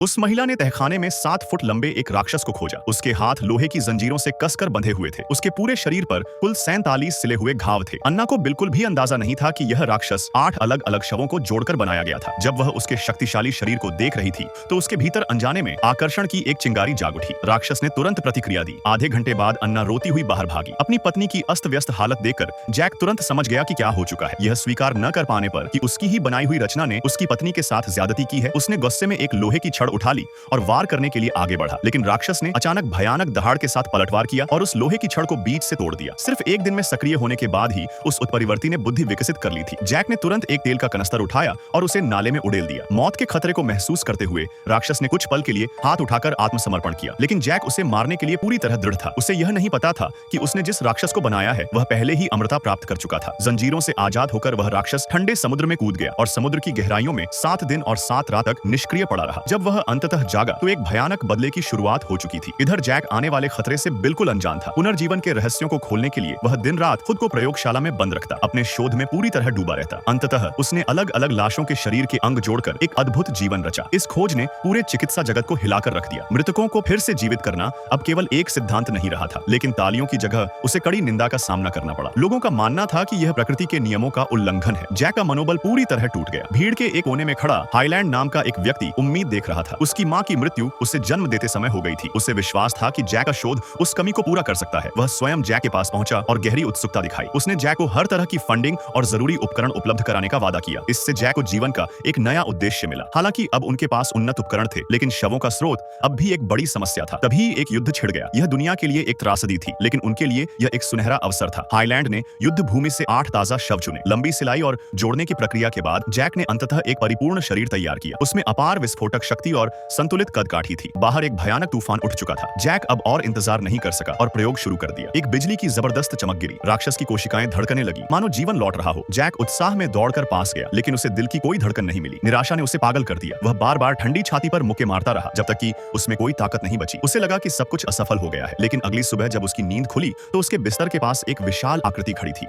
उस महिला ने तहखाने में 7 फुट लंबे एक राक्षस को खोजा। उसके हाथ लोहे की जंजीरों से कसकर बंधे हुए थे। उसके पूरे शरीर पर कुल 47 सिले हुए घाव थे। अन्ना को बिल्कुल भी अंदाजा नहीं था कि यह राक्षस 8 अलग अलग शवों को जोड़कर बनाया गया था। जब वह उसके शक्तिशाली शरीर को देख रही थी तो उसके भीतर अनजाने में आकर्षण की एक चिंगारी जाग उठी। राक्षस ने तुरंत प्रतिक्रिया दी। आधे घंटे बाद अन्ना रोती हुई बाहर भागी। अपनी पत्नी की अस्त व्यस्त हालत देखकर जैक तुरंत समझ गया कि क्या हो चुका है। यह स्वीकार न कर पाने पर कि उसकी ही बनाई हुई रचना ने उसकी पत्नी के साथ ज्यादती की है, उसने गुस्से में एक लोहे की छड़ उठा ली और वार करने के लिए आगे बढ़ा। लेकिन राक्षस ने अचानक भयानक दहाड़ के साथ पलटवार किया और उस लोहे की छड़ को बीच से तोड़ दिया। सिर्फ एक दिन में सक्रिय होने के बाद ही उस उत्परिवर्ती ने बुद्धि विकसित कर ली थी। जैक ने तुरंत एक तेल का कनस्तर उठाया और उसे नाले में उड़ेल दिया। मौत के खतरे को महसूस करते हुए राक्षस ने कुछ पल के लिए हाथ उठाकर आत्मसमर्पण किया, लेकिन जैक उसे मारने के लिए पूरी तरह दृढ़ था। उसे यह नहीं पता था कि उसने जिस राक्षस को बनाया है वह पहले ही अमरता प्राप्त कर चुका था। जंजीरों से आजाद होकर वह राक्षस ठंडे समुद्र में कूद गया और समुद्र की गहराइयों में 7 दिन और 7 रात तक निष्क्रिय पड़ा रहा। जब वह अंततः जागा तो एक भयानक बदले की शुरुआत हो चुकी थी। इधर जैक आने वाले खतरे से बिल्कुल अनजान था। पुनर्जीवन के रहस्यों को खोलने के लिए वह दिन रात खुद को प्रयोगशाला में बंद रखता, अपने शोध में पूरी तरह डूबा रहता। अंततः उसने अलग अलग लाशों के शरीर के अंग जोड़कर एक अद्भुत जीवन रचा। इस खोज ने पूरे चिकित्सा जगत को हिलाकर रख दिया। मृतकों को फिर से जीवित करना अब केवल एक सिद्धांत नहीं रहा था, लेकिन तालियों की जगह उसे कड़ी निंदा का सामना करना पड़ा। लोगों का मानना था कि यह प्रकृति के नियमों का उल्लंघन है। जैक का मनोबल पूरी तरह टूट गया। भीड़ के एक कोने में खड़ा हाईलैंड नाम का एक व्यक्ति उम्मीद देख रहा था। उसकी मां की मृत्यु उसे जन्म देते समय हो गई थी। उसे विश्वास था कि जैक का शोध उस कमी को पूरा कर सकता है। वह स्वयं जैक के पास पहुंचा और गहरी उत्सुकता दिखाई। उसने जैक को हर तरह की फंडिंग और जरूरी उपकरण उपलब्ध कराने का वादा किया। इससे जैक को जीवन का एक नया उद्देश्य मिला। हालांकि अब उनके पास उन्नत उपकरण थे, लेकिन शवों का स्रोत अब भी एक बड़ी समस्या था। तभी एक युद्ध छिड़ गया। यह दुनिया के लिए एक त्रासदी थी, लेकिन उनके लिए यह एक सुनहरा अवसर था। हाईलैंड ने युद्ध भूमि से 8 ताजा शव चुने। लंबी सिलाई और जोड़ने की प्रक्रिया के बाद जैक ने अंततः एक परिपूर्ण शरीर तैयार किया। उसमें अपार विस्फोटक शक्ति और संतुलित कदकाठी थी। बाहर एक भयानक तूफान उठ चुका था। जैक अब और इंतजार नहीं कर सका और प्रयोग शुरू कर दिया। एक बिजली की जबरदस्त चमक गिरी। राक्षस की कोशिकाएं धड़कने लगी, मानो जीवन लौट रहा हो। जैक उत्साह में दौड़कर पास गया, लेकिन उसे दिल की कोई धड़कन नहीं मिली। निराशा ने उसे पागल कर दिया। वह बार बार ठंडी छाती पर मुक्के मारता रहा जब तक कि उसमें कोई ताकत नहीं बची। उसे लगा कि सब कुछ असफल हो गया है। लेकिन अगली सुबह जब उसकी नींद खुली तो उसके बिस्तर के पास एक विशाल आकृति खड़ी थी।